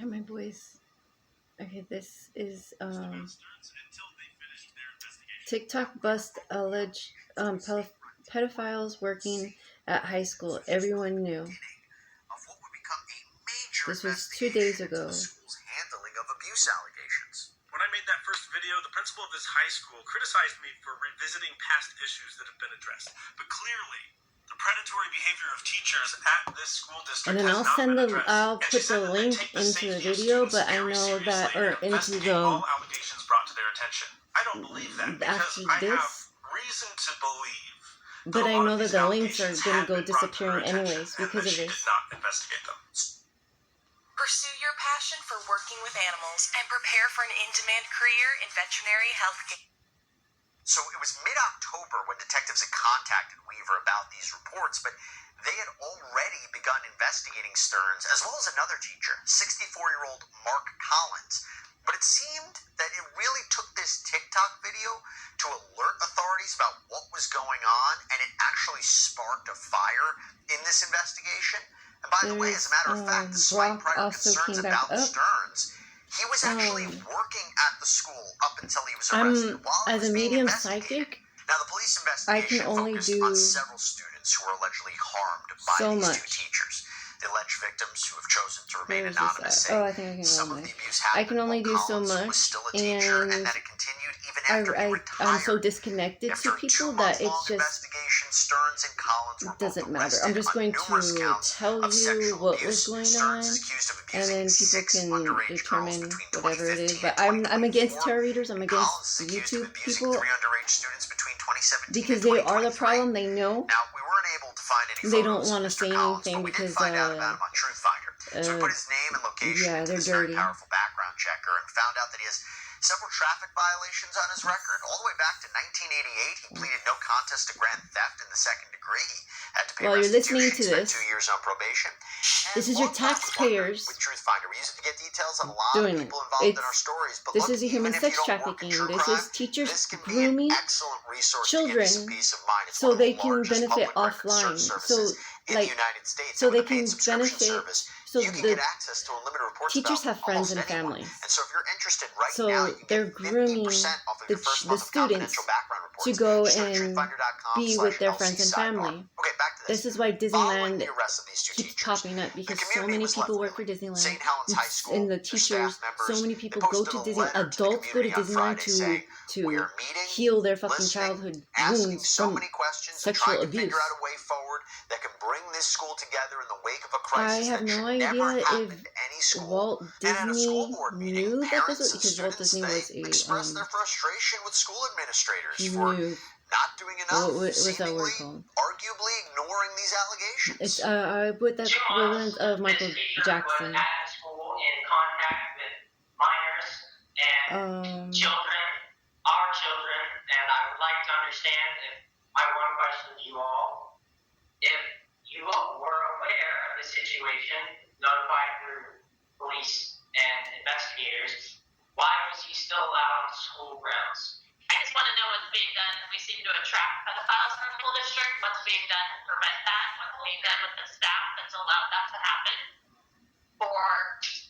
Hi, my boys. Okay, this is TikTok bust alleged pedophiles working at high school. Everyone knew. This was 2 days ago. Handling of abuse allegations. When I made that first video, the principal of this high school criticized me for revisiting past issues that have been addressed. But clearly, the predatory behavior of teachers at this school district and then has not been addressed. I'll put the link into the video, but I know that, or into the all allegations brought to their attention. I don't believe that because I have reason to believe. But I know that the links are going to go disappearing anyways because of this. Did not investigate them. Pursue your passion for working with animals and prepare for an in-demand career in veterinary healthcare. So it was mid-October when detectives had contacted Weaver about these reports, but they had already begun investigating Stearns, as well as another teacher, 64-year-old Mark Collins. But it seemed that it really took this TikTok video to alert authorities about what was going on, and it actually sparked a fire in this investigation. And by the way, as a matter of fact, despite prior concerns about Stearns, he was actually working at the school up until he was arrested. As a medium psychic, now, the police investigation focused on several students who were allegedly harmed by these two teachers. The alleged victims who have chosen to remain anonymous say some of the abuse happened. I can only do so much, and that it continued even after he retired. I'm so disconnected to people that it's just doesn't matter. I'm just going to tell you what was going on, and then people can determine whatever it is. But I'm against tarot readers. I'm against YouTube people because they are the problem. They know. Now, we weren't able to find any they don't want to say anything because so we put his name and location into this very powerful background checker and found out that he has several traffic violations on his record. All the way back to 1988, he pleaded no contest to grand theft in the second degree. Had to pay while you're listening to this, 2 years on probation. This is your taxpayers with Truthfinder. We use it to get details on a lot doing of people involved in our stories. But this is a human sex trafficking. This is teachers grooming children so they can benefit offline. So like, so they can benefit. So the teachers have friends and families. And so if you're interested so they're grooming the students to go and be with their friends and family. This is why Disneyland keeps popping up, because so many people work for Disneyland, and the teachers, so many people go to Disneyland, adults go to Disneyland to heal their fucking childhood wounds from sexual abuse. I have no idea if Walt Disney knew that this was, because Walt Disney was a their frustration with school administrators for not doing enough. What's that word called? Arguably ignoring these allegations. It's I put that equivalent of Michael Jackson. At school in contact with minors and children, our children, and I would like to understand if my one question to you all, if you were aware of the situation, notified through police and investigators, why was he still allowed on school grounds? I just want to know what's being done. We seem to attract pedophiles in our school district. What's being done to prevent that? What's being done with the staff that's allowed that to happen for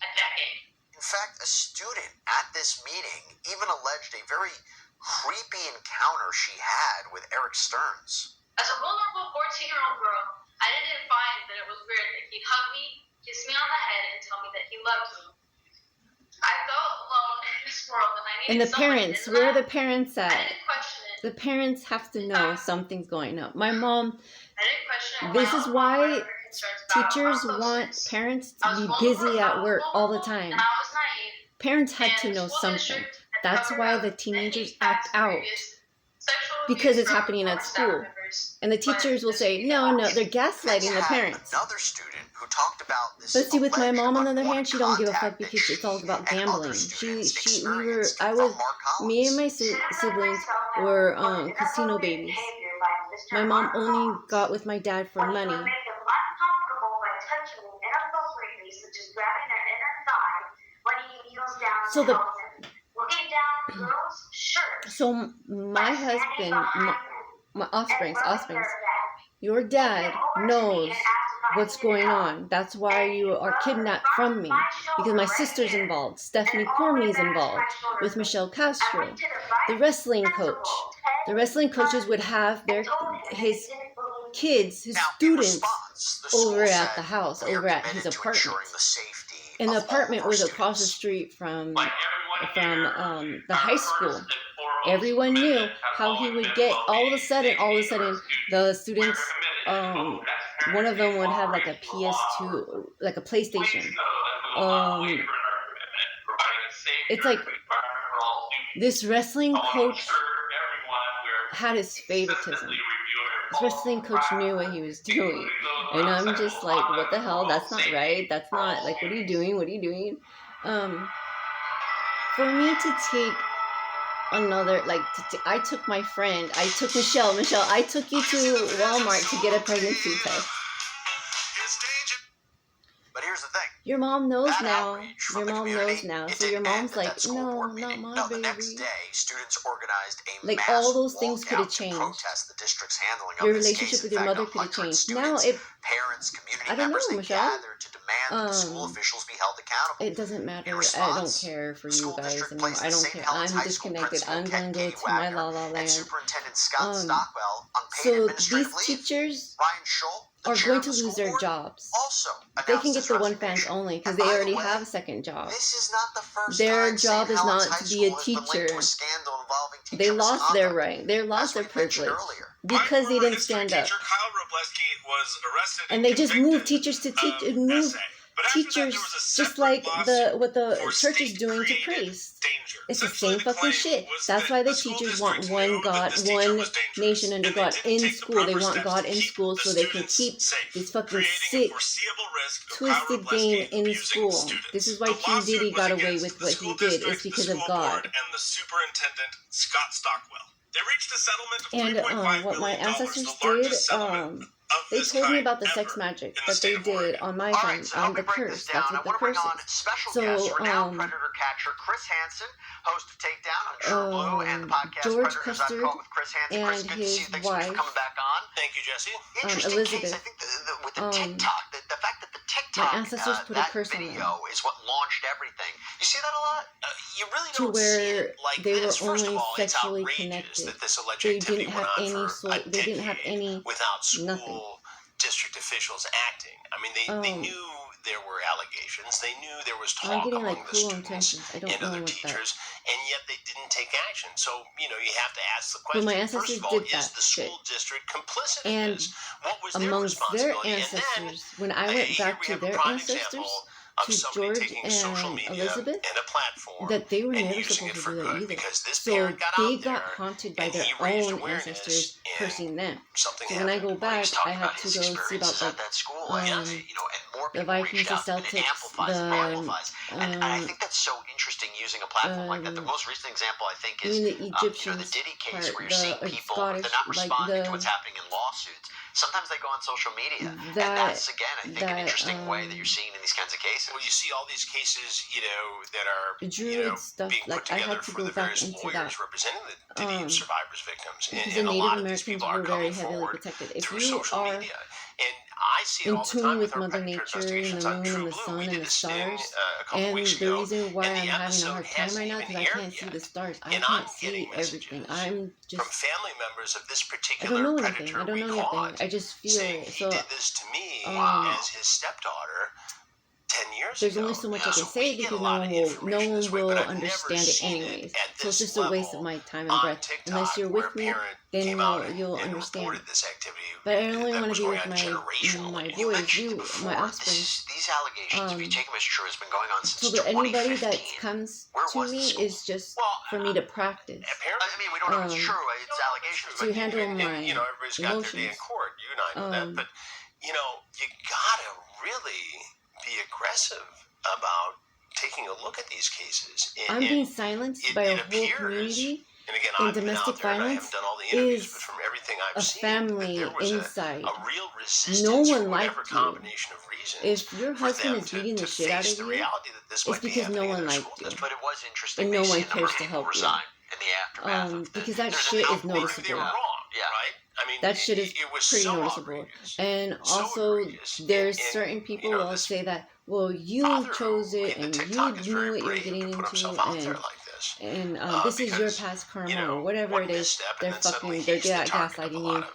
a decade? In fact, a student at this meeting even alleged a very creepy encounter she had with Eric Stearns. As a vulnerable 14-year-old girl, I didn't find that it was weird that he'd hug me, kiss me on the head, and tell me that he loved me. I felt alone in this world, and I needed and the parents, where are the parents at? I didn't question it. The parents have to know something's going on. My mom, I didn't question it. this is why teachers want parents to be busy at work all the time. Parents had to know something. That's why the teenagers act out, because it's happening at school. And the teachers will say, no, they're gaslighting the parents. Another student who talked about this. But see, with my mom, on the other hand, she don't give a fuck because it's all about gambling. Me and my siblings were casino babies. My mom only got with my dad for money. So my husband, my offsprings, your dad knows what's going on. That's why you are kidnapped from me. Because my sister's involved. Stephanie Cormie's involved with Michelle Castro. The wrestling coach. The wrestling coaches would have his kids, his students, over at the house, over at his apartment. And the apartment was across the street from the high school. Everyone knew how he would get, all of a sudden, the students, one of them would have like a PS2, like a PlayStation. It's like this wrestling coach had his favoritism. This wrestling coach knew what he was doing. And I'm just like, what the hell? That's not right. That's not, like, what are you doing? What are you doing? For me to take another, like, I took my friend, I took Michelle, I took you to Walmart to get a pregnancy test. But here's the thing. Your mom knows now. Your mom knows now. So your mom's like, no, not my baby. The next day, students organized a like all those things could have changed. Protest the district's handling your of this relationship case. with your mother could have changed. Now, if parents, community I don't members, know, Michelle. gathered to demand that the school officials be held accountable. It doesn't matter. I don't care for you guys anymore. I don't care. I'm disconnected. I'm going to go to my La La Land. Superintendent Scott Stockwell, so these teachers are going to lose their jobs. They can get the one fans only because they already have a second job. This is not the first their job is not to be a teacher. They lost their right. They lost their privilege because they didn't stand up. And they just moved teachers to move teachers just like what the church is doing to priests. It's the same fucking shit. That's why the teachers want one God, one nation under God in school. They want God in school so they can keep this fucking sick, twisted game in school. This is why Q Diddy got away with what he did. It's because of God. And the superintendent Scott Stockwell. They reached a settlement of and what my ancestors did, they told me about the sex magic that they did on my phone, on the curse. That's what the curse is. So, predator catcher Chris Hansen, host of Takedown on True Blue and the podcast George Predators Custer Uncut with Chris Hansen. Chris, and good to his see you. Thanks so much wife, for coming back on. Thank you, Jesse. Interesting Elizabeth. case, I think, with the TikTok, the fact that the TikTok, my ancestors put a curse on them. video is what launched everything. You see that a lot? You really to don't where see it like they this. were First only of all, it's sexually outrageous connected. that this alleged They activity didn't went have on any for a they didn't have decade any without school nothing. district officials acting. I mean, they knew there were allegations. They knew there was talk I'm getting among like the cool students intentions. I don't and know other what teachers, and yet they didn't take action. So, you have to ask the But question, my first ancestors of all, did is that the school shit. district complicit in And this? What was their amongst their responsibility? ancestors, when I went here back we to have a their prime ancestors, example of to somebody George taking social and media Elizabeth, and a platform that they were and never using supposed it to for do that good, either. because this So parent got they out got there haunted by and their he raised own awareness ancestors and cursing them. something So when I happened. go back, He's talking I about have to his go see experiences about at that school, like and more the people Vikings, reached the out, and it Celtics, amplifies. And I think that's so interesting using a platform like that. The most recent example, I think, is the Egyptians the Diddy case, part, where you're seeing people, Scottish, they're not responding like to what's happening in lawsuits. Sometimes they go on social media. And that's, again, I think, an interesting way that you're seeing in these kinds of cases. Well, you see all these cases, that are Druid stuff, being put like I together had to for go the back various into lawyers that. representing the Diddy survivors, victims. Because And the a Native lot of these Americans people are were very coming heavily forward protected. If through you social are media. And I see it in all the tune time with with our Mother predator Nature and investigations the on moon True and the Blue. sun We and did the a sting stars, a couple and weeks the ago, reason why and I'm the having a episode hard time hasn't right now even because I aired can't see yet. the stars. I And I'm can't see getting everything. messages I'm from just family members of this I particular don't know anything. predator I don't we know anything. caught, I just feel saying it. he So did this to me as his stepdaughter 10 years there's ago. only so much I So can say we get because a lot of no information one this way, will but I've understand never it seen anyways. at So it's this just a waste of level my time and on breath. TikTok, Unless you're where with a me, parent then came out you'll and understand. reported this activity But I only that want was to be going with on my generationally. You boys, mentioned you, before, my offspring. these allegations, if you take them as true, has been going on since So that anybody 2015. that comes Where to was the me school? is just Well, for me to practice. apparently, I mean, we don't know if it's true. It's allegations, To but handle and, my everybody's got their day in emotions. court. You and I know that, but you gotta really be aggressive about taking a look at these cases. I'm being silenced by a whole appears, community and again, in I've been domestic out there and I violence haven't done all the interviews, is but from everything I've a seen, family that there was inside. a real resistance No one for liked whatever you. combination of reasons. If your for husband them is beating the to shit out face of the you, reality that this it's might be because no happening in one their liked school you. district. But it was interesting. And no They see one a number cares of to people help you. resign in the aftermath of Because that there's shit a is number of Maybe they were noticeable. wrong, Yeah. right? I mean, that shit is it was pretty so noticeable. outrageous. And So also, outrageous. there's And, certain people you know, will this say that, well, you father chose who it made the and you TikTok is knew very what you were brave getting to put into, himself out there like this. and this is your because, past karma you know, or whatever one it is. misstep and They're then suddenly fucking, they're he's the target of a gaslighting lot you. of online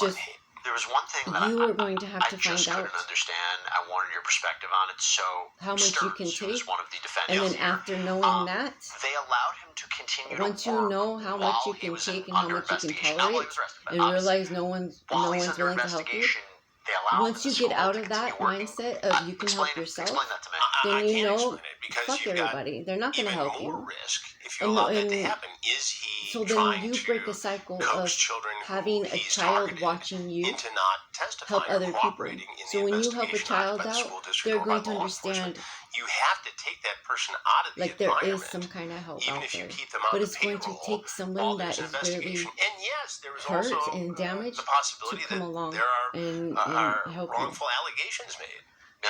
Just hate. There was one thing that you are going to have I to just find out couldn't understand. I wanted your perspective on it. So how much you can Stearns, who was take, one of the and defendants then here, after knowing that, they allowed him to continue once to you work know how while much you he can was take and how under much you can investigation. Not while he tolerate, was arrested, but and obviously, realize no one's while he's willing under to help you. investigation, they allow Once him you in the get school out to of continue that working. mindset of you can help yourself, Explain that to me. then I you can't know, explain it because fuck you've got everybody. They're not going to even help more you. risk if you And, allow that to and happen. Is he so then trying you to break a cycle of coach children having who a he's child targeted watching you into not testifying help or other people. cooperating in So the when you help a investigation, child either by the out, school district they're or by going to law enforcement? understand You have to take that person out of the like there is environment, some kind of help even out if you there. keep them on But the it's going to payroll take while someone there's that an is really investigation. And yes, there is hurt also and damaged the to possibility come that along there and are help you. wrongful allegations made.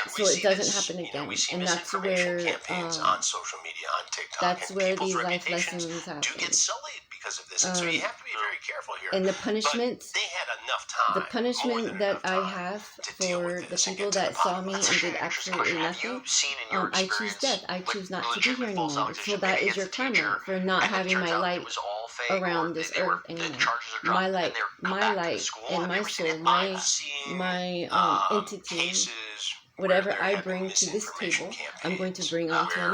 And So it doesn't happen again. We see And that's misinformation where campaigns on social media, on TikTok, that's and where people's these life reputations lessons do get happen. sullied because of this. And so you have to be very careful here. And the But punishment, they had enough time, the more punishment than that enough I time have to deal for with the this and people get to the that saw bottom me of and it. did absolutely Have nothing, you seen in your I choose experience, death. I choose not to be legitimate here false anymore. So allegations that made is your against the karma teacher, for not and then it having turns my out light it was all fake, or around this they were, earth the anymore. charges are dropped, My and then light, they come my back to the light, school. and Have my you ever seen soul, it? my I've seen entity, cases whatever where there I have been bring to this misinformation table, I'm going to campaigns bring onto where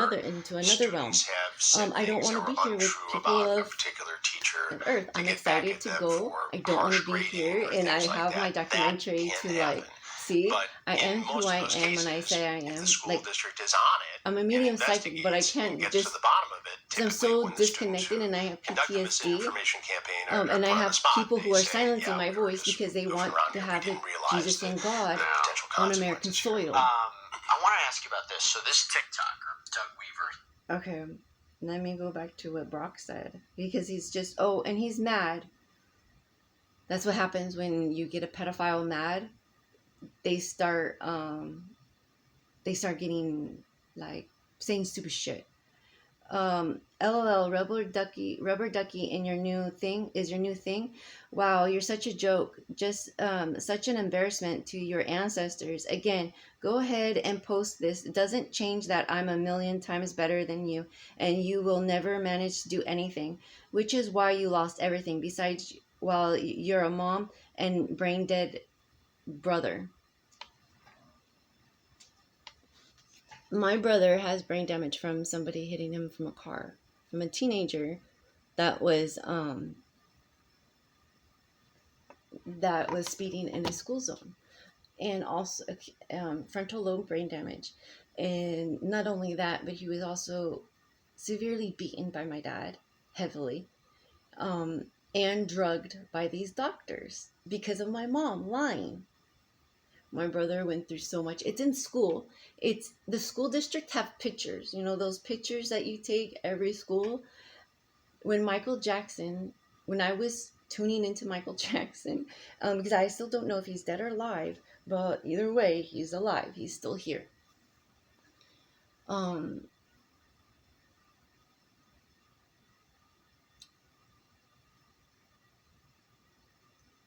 another realm. students have said I don't things want that to be were here with untrue people about a of particular teacher Earth. to I'm get back excited at to them go. for I don't want harsh to be grading here, or and I things like have that. my documentary That to can like happen. see. But I in am most who of I those am when I cases, say I if am. the school Like district is on it I'm a and medium psychic, but I investigates and can't gets just to the bottom of it, because I'm typically so when the students disconnected who and I have conduct the PTSD. misinformation campaign are And I put on have the spot. people They who are say, silencing yeah, my we were voice just because they goofing want around to here. have We it didn't realize Jesus the and God potential on American consequences here. soil. I want to ask you about this. So this TikToker, Doug Weaver. Okay, let me go back to what Brock said because he's just and he's mad. That's what happens when you get a pedophile mad. They start getting like saying stupid shit. LOL, rubber ducky in your new thing is your new thing. Wow, you're such a joke. Just such an embarrassment to your ancestors. Again, go ahead and post this. It doesn't change that I'm a million times better than you, and you will never manage to do anything, which is why you lost everything. Besides, while you're a mom and brain dead brother. My brother has brain damage from somebody hitting him from a car, from a teenager that was speeding in a school zone, and also frontal lobe brain damage. And not only that, but he was also severely beaten by my dad, heavily, and drugged by these doctors because of my mom lying. My brother went through so much. It's in school. It's the school district have pictures. You know those pictures that you take every school. When I was tuning into Michael Jackson, because I still don't know if he's dead or alive, but either way, he's alive. He's still here.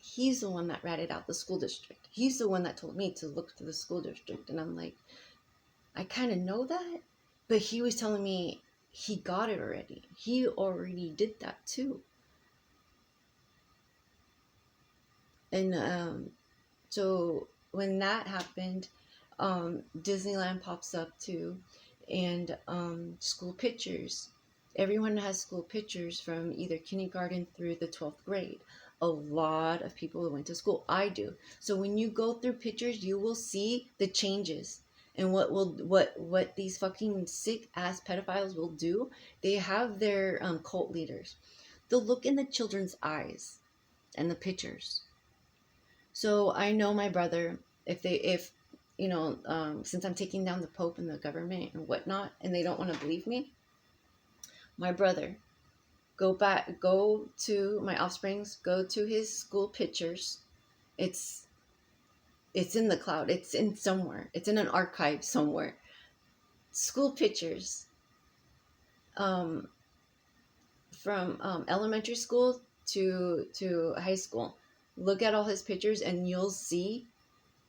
He's the one that ratted out the school district. He's the one that told me to look to the school district. And I'm like, I kind of know that. But he was telling me he got it already. He already did that too. And so when that happened, Disneyland pops up too. And school pictures. Everyone has school pictures from either kindergarten through the 12th grade. A lot of people who went to school. I do. So when you go through pictures, you will see the changes and what these fucking sick ass pedophiles will do. They have their cult leaders. They'll look in the children's eyes and the pictures. So I know my brother, if since I'm taking down the Pope and the government and whatnot, and they don't want to believe me, my brother, go to my offsprings, go to his school pictures. It's in the cloud. It's in somewhere. It's in an archive somewhere. School pictures from elementary school to high school. Look at all his pictures and you'll see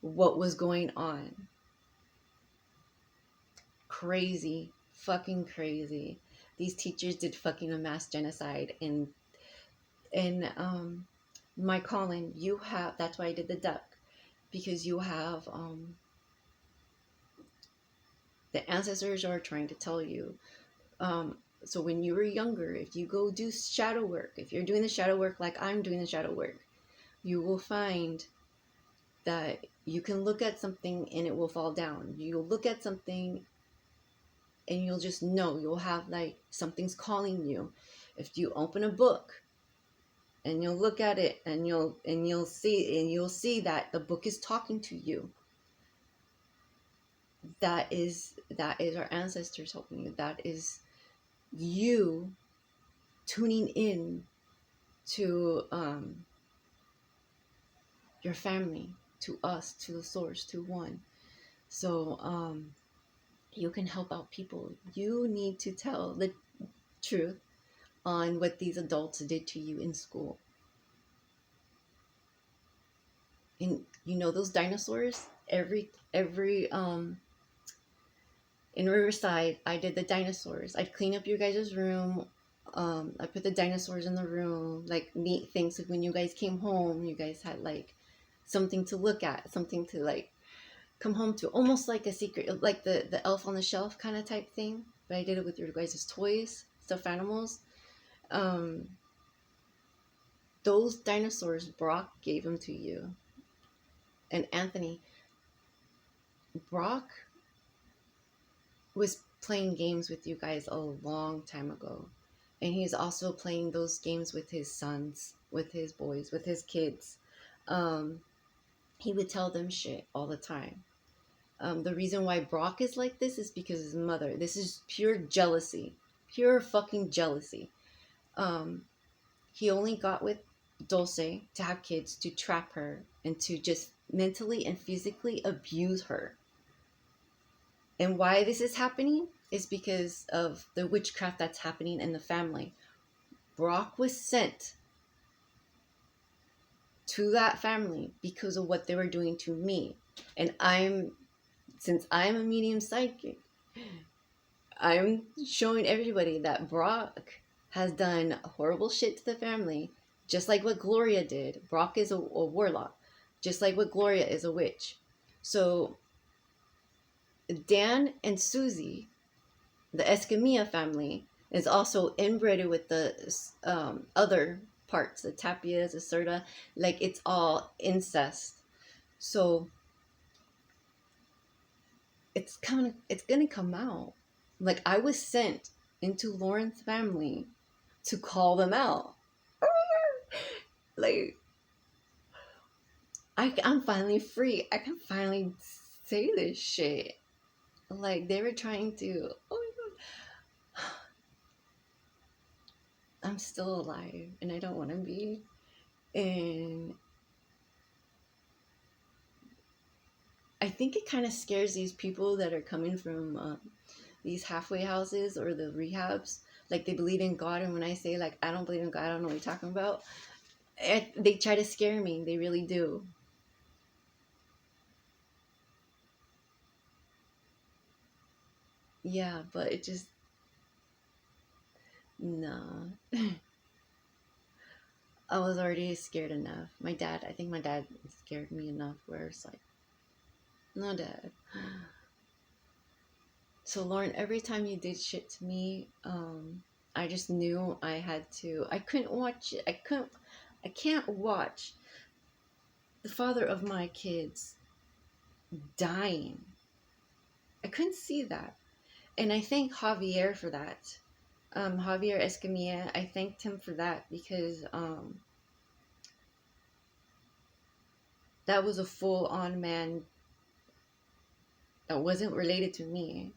what was going on. Crazy. Fucking crazy. These teachers did fucking a mass genocide. And my Colin, you have, that's why I did the duck. Because you have, the ancestors are trying to tell you. So when you were younger, if you go do shadow work, if you're doing the shadow work like I'm doing the shadow work, you will find that you can look at something and it will fall down. You'll look at something and you'll just know, you'll have like something's calling you. If you open a book and you'll look at it and you'll see that the book is talking to you. That is our ancestors helping you. That is you tuning in to your family, to us, to the source, to one. So you can help out people. You need to tell the truth on what these adults did to you in school. And you know those dinosaurs? Every in Riverside, I did the dinosaurs. I'd clean up your guys' room. I put the dinosaurs in the room, like neat things. Like when you guys came home, you guys had like something to look at, something to like come home to, almost like a secret, like the elf on the shelf kind of type thing. But I did it with your guys' toys, stuffed animals. Those dinosaurs, Brock gave them to you. And Anthony, Brock was playing games with you guys a long time ago. And he's also playing those games with his sons, with his boys, with his kids. He would tell them shit all the time. The reason why Brock is like this is because his mother. This is pure jealousy. Pure fucking jealousy. He only got with Dulce to have kids, to trap her, and to just mentally and physically abuse her. And why this is happening is because of the witchcraft that's happening in the family. Brock was sent to that family because of what they were doing to me. And since I'm a medium psychic, I'm showing everybody that Brock has done horrible shit to the family, just like what Gloria did. Brock is a warlock, just like what Gloria is a witch. So Dan and Susie, the Escamilla family, is also inbred with the other parts, the Tapias, the Serta, like it's all incest. So it's gonna come out. Like I was sent into Lauren's family to call them out. Like I'm finally free. I can finally say this shit. Like they were trying to. Oh my god. I'm still alive and I don't want to be. And I think it kind of scares these people that are coming from these halfway houses or the rehabs. Like they believe in God, and when I say like I don't believe in God, I don't know what you're talking about. They try to scare me. They really do. Yeah, but it just no. I was already scared enough. I think my dad scared me enough where it's like, no, Dad. So Lauren, every time you did shit to me, I just knew I had to. I couldn't watch it. I can't watch the father of my kids dying. I couldn't see that. And I thank Javier for that. Javier Escamilla, I thanked him for that because that was a full-on man that wasn't related to me.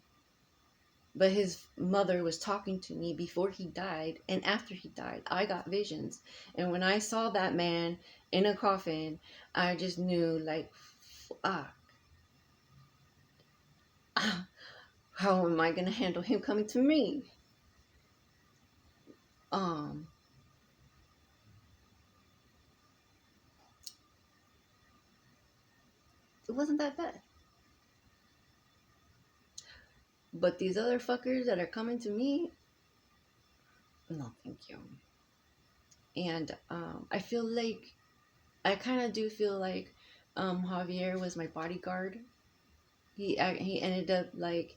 But his mother was talking to me before he died and after he died. I got visions. And when I saw that man in a coffin, I just knew, like, fuck. How am I going to handle him coming to me? It wasn't that bad. But these other fuckers that are coming to me, no, thank you. And I feel like, I kind of do feel like Javier was my bodyguard. He ended up like,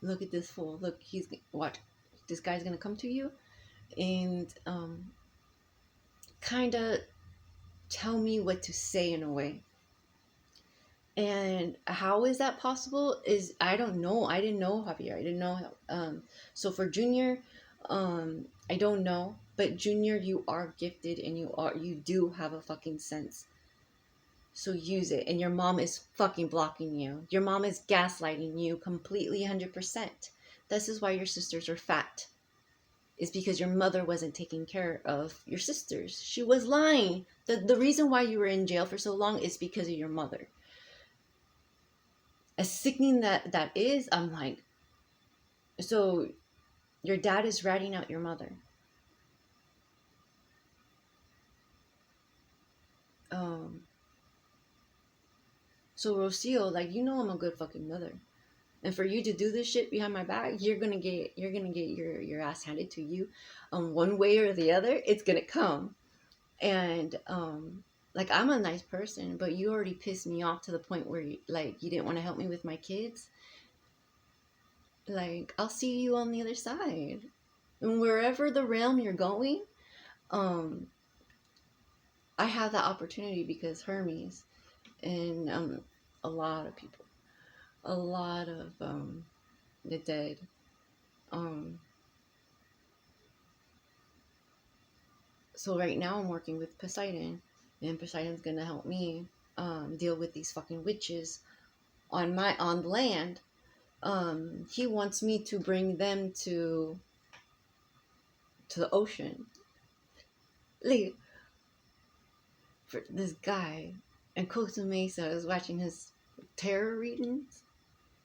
look at this fool. Look, he's what? This guy's gonna come to you and kind of tell me what to say in a way. And how is that possible? Is I don't know. I didn't know Javier. I didn't know. So for Junior, I don't know. But Junior, you are gifted and you do have a fucking sense. So use it. And your mom is fucking blocking you. Your mom is gaslighting you completely 100%. This is why your sisters are fat. Is because your mother wasn't taking care of your sisters. She was lying. The reason why you were in jail for so long is because of your mother. As sickening that is, I'm like, so your dad is ratting out your mother. So Rocio, like, you know I'm a good fucking mother. And for you to do this shit behind my back, you're gonna get your ass handed to you, one way or the other. It's gonna come. And like, I'm a nice person, but you already pissed me off to the point where you didn't want to help me with my kids. Like, I'll see you on the other side, and wherever the realm you're going, I have that opportunity because Hermes and a lot of people, a lot of the dead. So right now I'm working with Poseidon, and Poseidon's gonna help me deal with these fucking witches on the land. He wants me to bring them to the ocean. Like, for this guy in Costa Mesa is watching his tarot readings.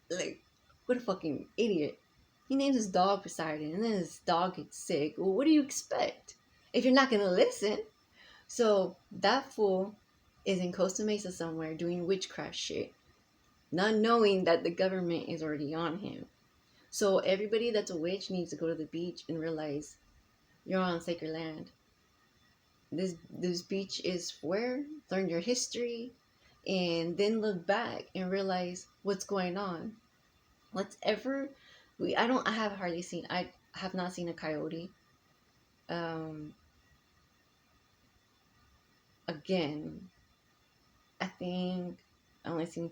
Like, what a fucking idiot. He names his dog Poseidon, and then his dog gets sick. Well, what do you expect if you're not gonna listen? So that fool is in Costa Mesa somewhere doing witchcraft shit, not knowing that the government is already on him. So everybody that's a witch needs to go to the beach and realize you're on sacred land. This beach is where learn your history, and then look back and realize what's going on. I have not seen a coyote. Again, I think I only seen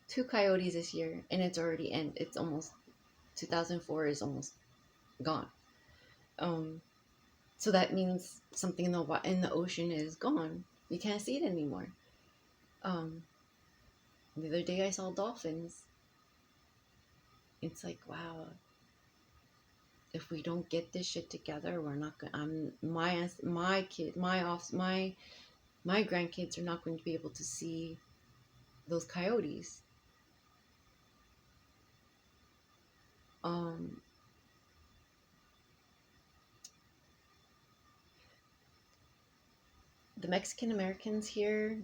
2 coyotes this year, and it's already end. It's almost 2004 is almost gone. So that means something in the ocean is gone. You can't see it anymore. The other day I saw dolphins. It's like, wow. If we don't get this shit together, we're not gonna. My grandkids are not going to be able to see those coyotes. The Mexican Americans here,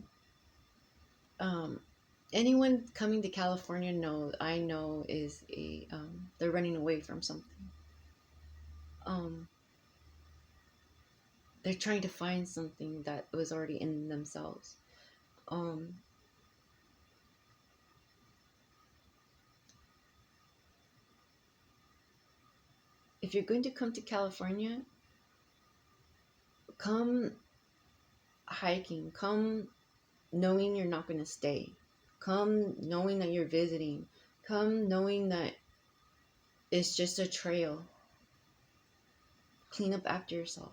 anyone coming to California is they're running away from something. They're trying to find something that was already in themselves. If you're going to come to California, come hiking, come knowing you're not going to stay, come knowing that you're visiting, come knowing that it's just a trail. Clean up after yourself.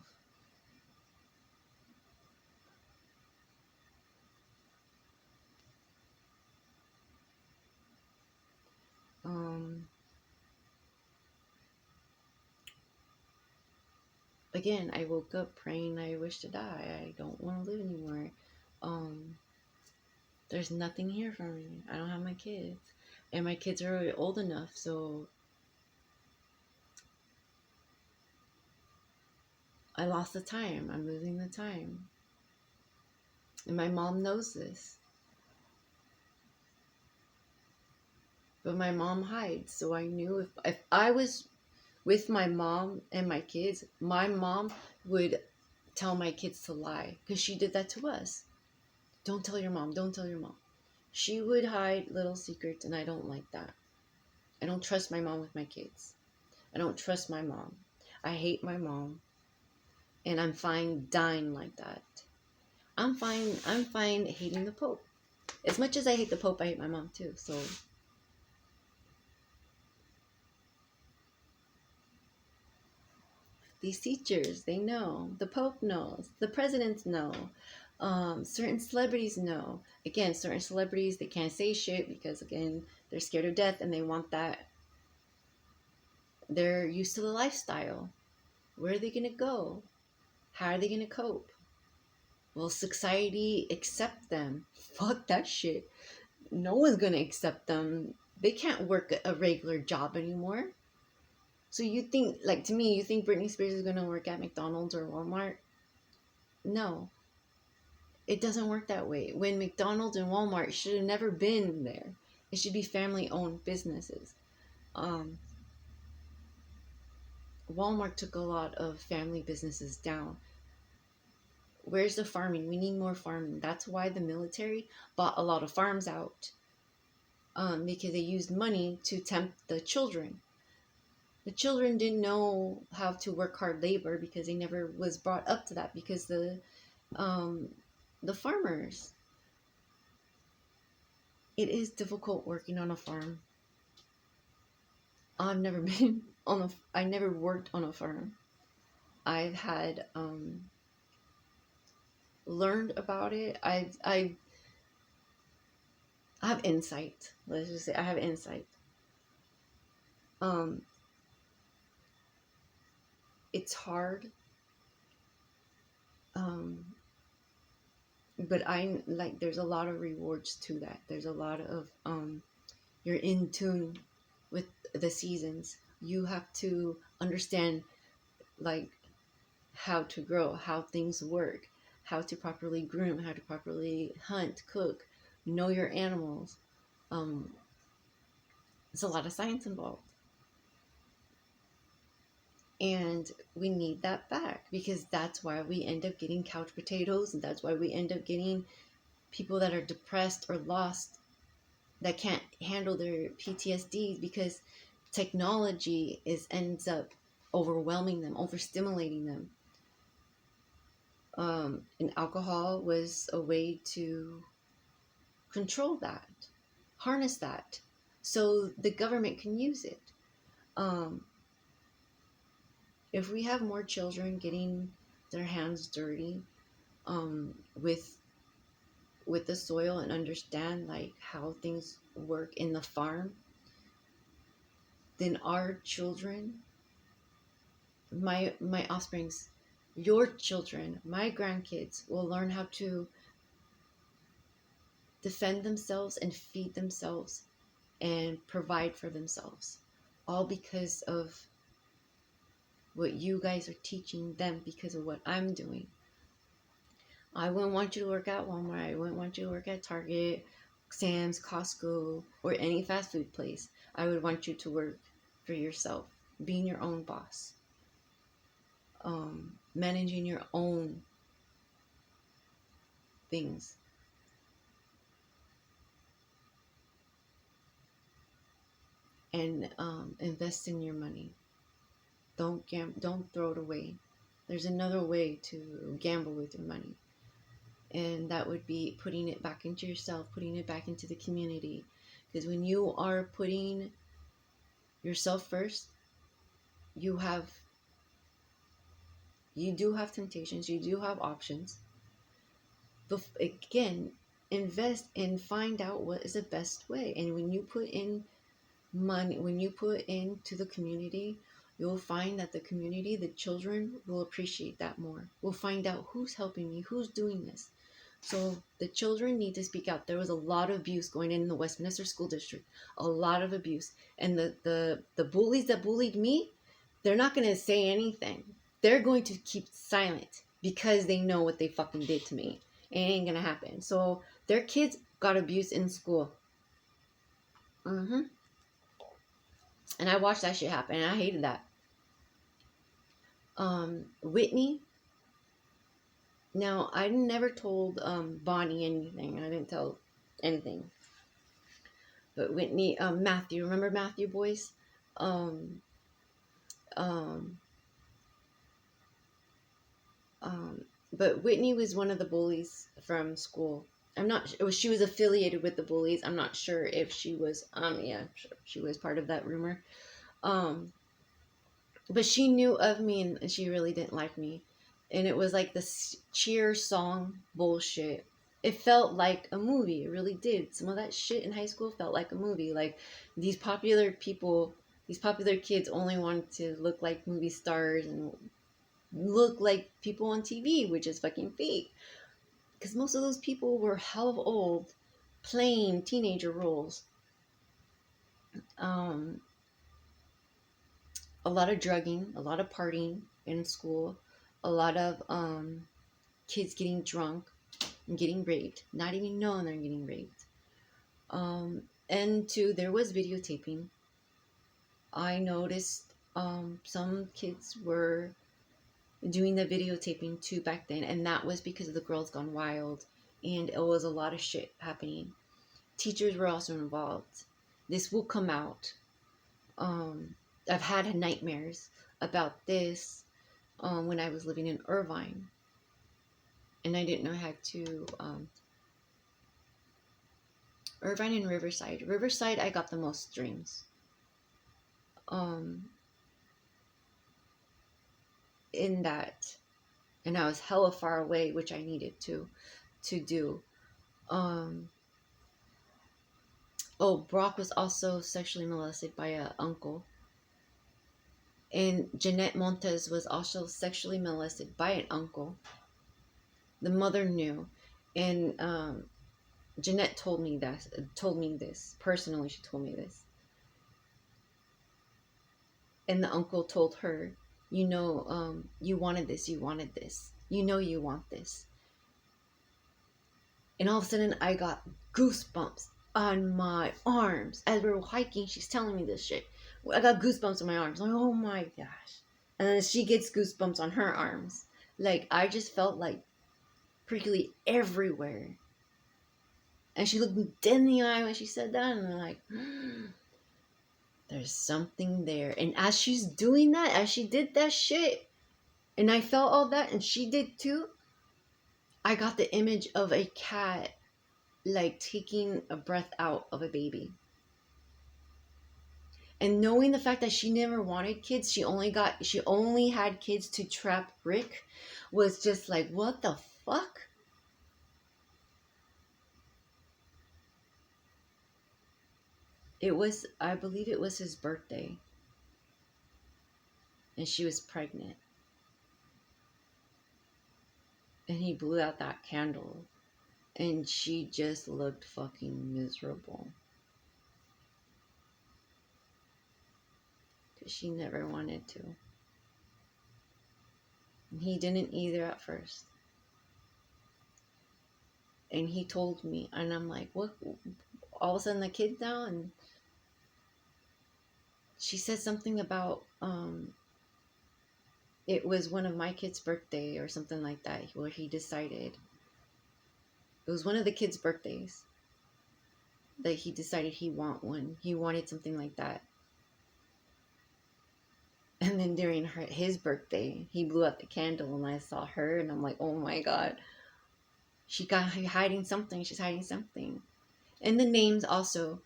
Again, I woke up praying I wish to die. I don't want to live anymore. There's nothing here for me. I don't have my kids. And my kids are already old enough, so I lost the time. I'm losing the time. And my mom knows this. But my mom hides, so I knew if I was with my mom and my kids, my mom would tell my kids to lie, because she did that to us. Don't tell your mom, don't tell your mom. She would hide little secrets, and I don't like that. I don't trust my mom with my kids. I don't trust my mom. I hate my mom, and I'm fine dying like that. I'm fine hating the Pope. As much as I hate the Pope, I hate my mom too, so... These teachers, they know. The Pope knows. The presidents know. Certain celebrities know. Again, certain celebrities, they can't say shit because, again, they're scared of death and they want that. They're used to the lifestyle. Where are they going to go? How are they going to cope? Will society accept them? Fuck that shit. No one's going to accept them. They can't work a regular job anymore. So you think, like, to me, you think Britney Spears is going to work at McDonald's or Walmart? No. It doesn't work that way. When McDonald's and Walmart should have never been there. It should be family-owned businesses. Walmart took a lot of family businesses down. Where's the farming? We need more farming. That's why the military bought a lot of farms out. Because they used money to tempt the children. The children didn't know how to work hard labor because they never was brought up to that, because the farmers. It is difficult working on a farm. I've never been I never worked on a farm. I've had learned about it. I have insight. Let's just say I have insight. It's hard. But there's a lot of rewards to that. There's a lot of you're in tune with the seasons. You have to understand like how to grow, how things work, how to properly groom, how to properly hunt, cook, know your animals. There's a lot of science involved. And we need that back, because that's why we end up getting couch potatoes, and that's why we end up getting people that are depressed or lost, that can't handle their PTSD, because technology ends up overwhelming them, overstimulating them. And alcohol was a way to control that, harness that, so the government can use it. If we have more children getting their hands dirty with the soil, and understand like how things work in the farm, then our children, my offsprings, your children, my grandkids will learn how to defend themselves and feed themselves and provide for themselves, all because of what you guys are teaching them, because of what I'm doing. I wouldn't want you to work at Walmart. I wouldn't want you to work at Target, Sam's, Costco, or any fast food place. I would want you to work for yourself, being your own boss, managing your own things. And invest in your money. Don't throw it away. There's another way to gamble with your money. And that would be putting it back into yourself, putting it back into the community. Because when you are putting yourself first, you do have temptations, you do have options. But again, invest and find out what is the best way. And when you put in money, when you put into the community, you'll find that the community, the children, will appreciate that more. We'll find out who's helping me, who's doing this. So the children need to speak out. There was a lot of abuse going in the Westminster School District, a lot of abuse. And the bullies that bullied me, they're not going to say anything. They're going to keep silent because they know what they fucking did to me. It ain't going to happen. So their kids got abused in school. And I watched that shit happen, and I hated that. Whitney. Now, I never told Bonnie anything. I didn't tell anything. But Whitney, Matthew, remember Matthew, boys? Um, um, but Whitney was one of the bullies from school. I'm not. She was affiliated with the bullies. I'm not sure if she was. Yeah, she was part of that rumor. But she knew of me, and she really didn't like me. And it was like this cheer song bullshit. It felt like a movie. It really did. Some of that shit in high school felt like a movie. Like these popular people, these popular kids only wanted to look like movie stars and look like people on TV, which is fucking fake. Because most of those people were hell of old, playing teenager roles. A lot of drugging, a lot of partying in school, a lot of kids getting drunk and getting raped, not even knowing they're getting raped. And two, there was videotaping. I noticed some kids were doing the videotaping too back then, and that was because of the Girls Gone Wild, and it was a lot of shit happening. Teachers were also involved. This will come out. I've had nightmares about this when I was living in Irvine, and I didn't know how to. Irvine and Riverside. Riverside, I got the most dreams. In that, and I was hella far away, which I needed to do. Brock was also sexually molested by an uncle. And Jeanette Montes was also sexually molested by an uncle. The mother knew. And Jeanette told me this. Personally, she told me this. And the uncle told her, you know, you wanted this. You wanted this. You know you want this. And all of a sudden, I got goosebumps on my arms. As we were hiking, she's telling me this shit. I got goosebumps on my arms. I'm like, oh my gosh. And then she gets goosebumps on her arms. Like, I just felt like prickly everywhere. And she looked me dead in the eye when she said that. And I'm like, there's something there. And as she's doing that, as she did that shit, and I felt all that, and she did too, I got the image of a cat, like, taking a breath out of a baby. And knowing the fact that she never wanted kids, she only had kids to trap Rick, was just like, what the fuck? I believe it was his birthday. And she was pregnant. And he blew out that candle. And she just looked fucking miserable. Because she never wanted to. And he didn't either at first. And he told me, and I'm like, what? All of a sudden the kid's now? And she said something about, it was one of my kids' birthday or something like that, where he decided, it was one of the kids' birthdays, that he decided he wanted something like that. And then during his birthday, he blew out the candle, and I saw her, and I'm like, oh my god, she's hiding something. And the names also,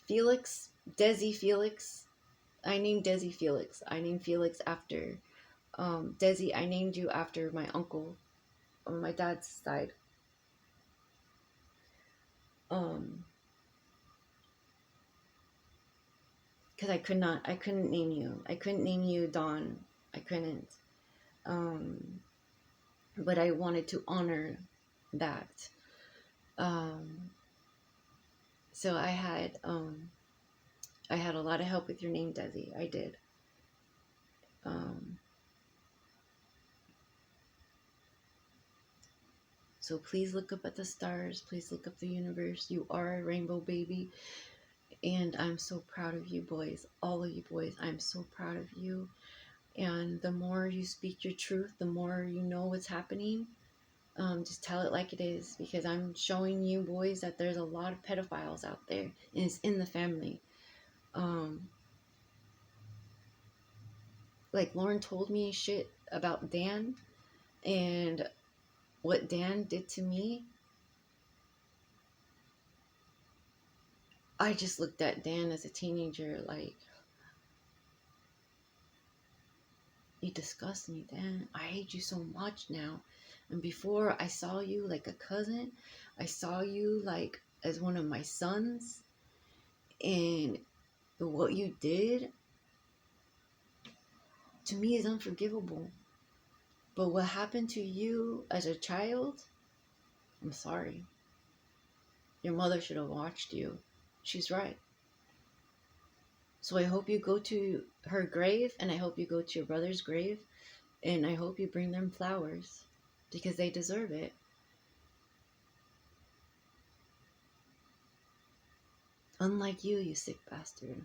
Felix, Desi Felix. I named Desi Felix. I named Felix after Desi. I named you after my uncle on my dad's side. Because I couldn't name you. I couldn't name you Dawn. I couldn't. But I wanted to honor that. So I had a lot of help with your name, Desi. I did. So please look up at the stars. Please look up the universe. You are a rainbow baby. And I'm so proud of you boys, all of you boys. I'm so proud of you. And the more you speak your truth, the more you know what's happening. Just tell it like it is, because I'm showing you boys that there's a lot of pedophiles out there, and it's in the family. Like Lauren told me shit about Dan and what Dan did to me. I just looked at Dan as a teenager like, you disgust me, Dan. I hate you so much now. And before, I saw you like a cousin. I saw you like as one of my sons. And what you did to me is unforgivable. But what happened to you as a child, I'm sorry. Your mother should have watched you. She's right. So I hope you go to her grave, and I hope you go to your brother's grave, and I hope you bring them flowers, because they deserve it. Unlike you, you sick bastard.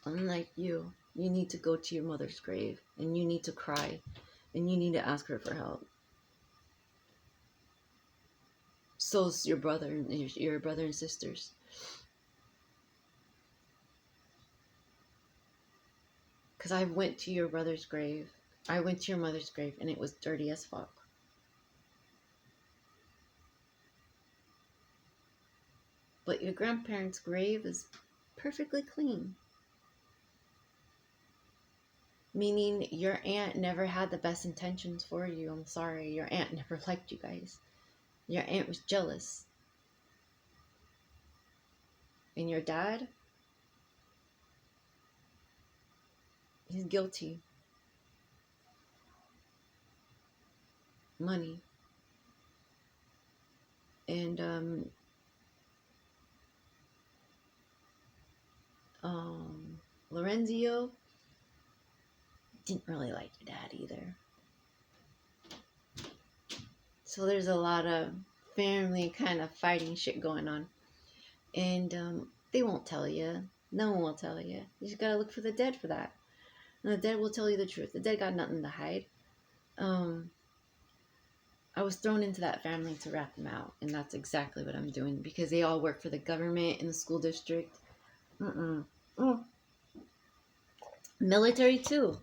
Unlike you, you need to go to your mother's grave, and you need to cry, and you need to ask her for help. So's your brother and sisters. Because I went to your brother's grave. I went to your mother's grave, and it was dirty as fuck. But your grandparents' grave is perfectly clean. Meaning your aunt never had the best intentions for you. I'm sorry. Your aunt never liked you guys. Your aunt was jealous. And your dad? He's guilty. Money. And Lorenzio didn't really like your dad either. So there's a lot of family kind of fighting shit going on. And they won't tell you. No one will tell you. You just gotta look for the dead for that. And the dead will tell you the truth. The dead got nothing to hide. I was thrown into that family to rat them out. And that's exactly what I'm doing. Because they all work for the government and the school district. Military too.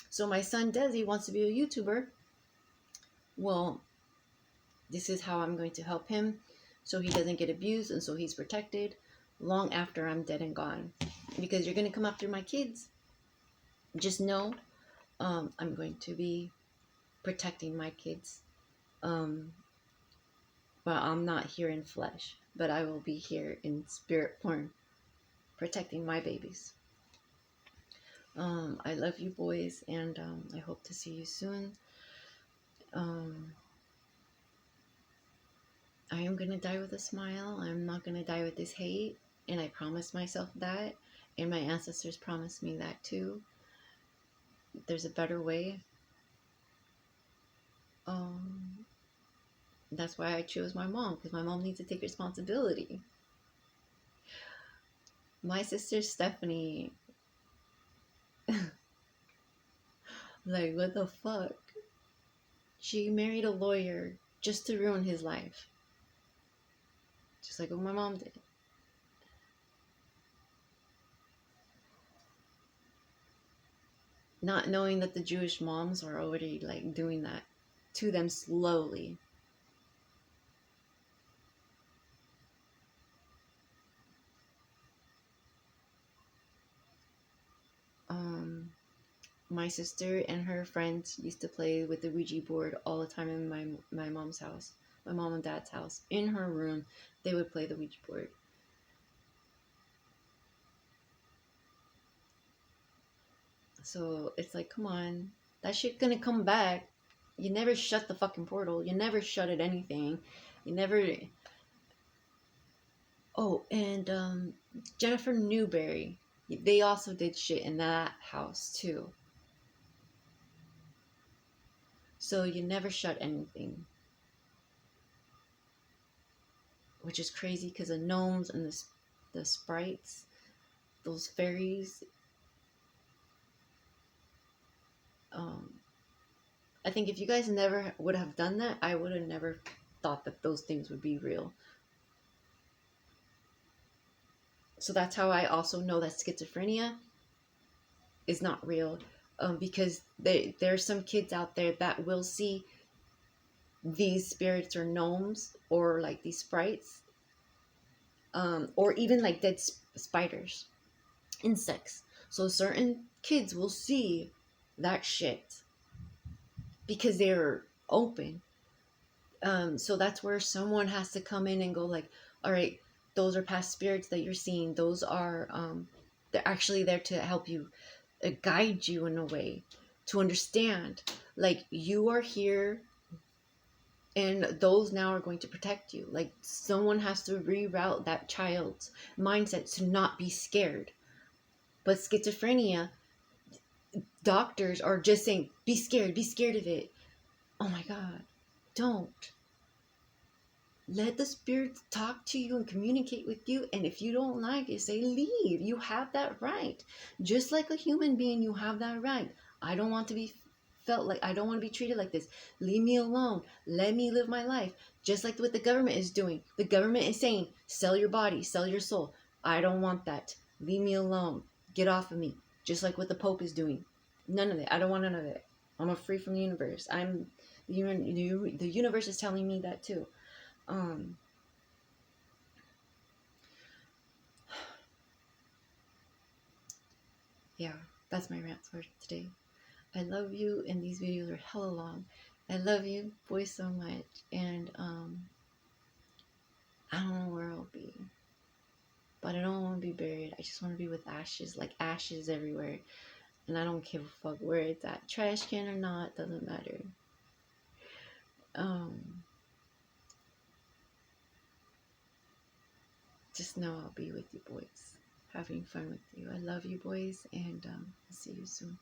So my son Desi wants to be a YouTuber. Well, this is how I'm going to help him so he doesn't get abused and so he's protected long after I'm dead and gone. Because you're going to come after my kids. Just know I'm going to be protecting my kids. But I'm not here in flesh. But I will be here in spirit form, protecting my babies. I love you boys, and I hope to see you soon. I am going to die with a smile. I'm not going to die with this hate. And I promised myself that. And my ancestors promised me that too. There's a better way. That's why I chose my mom. Because my mom needs to take responsibility. My sister Stephanie. Like, what the fuck? She married a lawyer just to ruin his life. Just like what my mom did. Not knowing that the Jewish moms are already like doing that to them slowly. My sister and her friends used to play with the Ouija board all the time in my mom's house. My mom and dad's house. In her room, they would play the Ouija board. So it's like, come on. That shit gonna come back. You never shut the fucking portal. You never shut it anything. You never... Oh, and Jennifer Newberry. They also did shit in that house, too. So you never shut anything. Which is crazy because the gnomes and the sprites, those fairies. I think if you guys never would have done that, I would have never thought that those things would be real. So that's how I also know that schizophrenia is not real, because there's some kids out there that will see these spirits or gnomes or like these sprites, or even like dead spiders, insects. So certain kids will see that shit because they're open. So that's where someone has to come in and go like, all right, those are past spirits that you're seeing. Those are, they're actually there to help you, guide you in a way to understand, like, you are here and those now are going to protect you. Like, someone has to reroute that child's mindset to not be scared. But schizophrenia, doctors are just saying, be scared of it. Oh my God, don't. Let the spirits talk to you and communicate with you. And if you don't like it, say leave. You have that right. Just like a human being, you have that right. I don't want to be felt like, I don't want to be treated like this. Leave me alone. Let me live my life. Just like what the government is doing. The government is saying, sell your body, sell your soul. I don't want that. Leave me alone. Get off of me. Just like what the Pope is doing. None of it. I don't want none of it. I'm a free from the universe. The universe is telling me that too. Yeah, that's my rant for today. I love you, and these videos are hella long. I love you boys so much, and I don't know where I'll be, but I don't want to be buried. I just want to be with ashes, like ashes everywhere, and I don't give a fuck where it's at, trash can or not, doesn't matter. Just know I'll be with you boys, having fun with you. I love you boys, and I'll see you soon.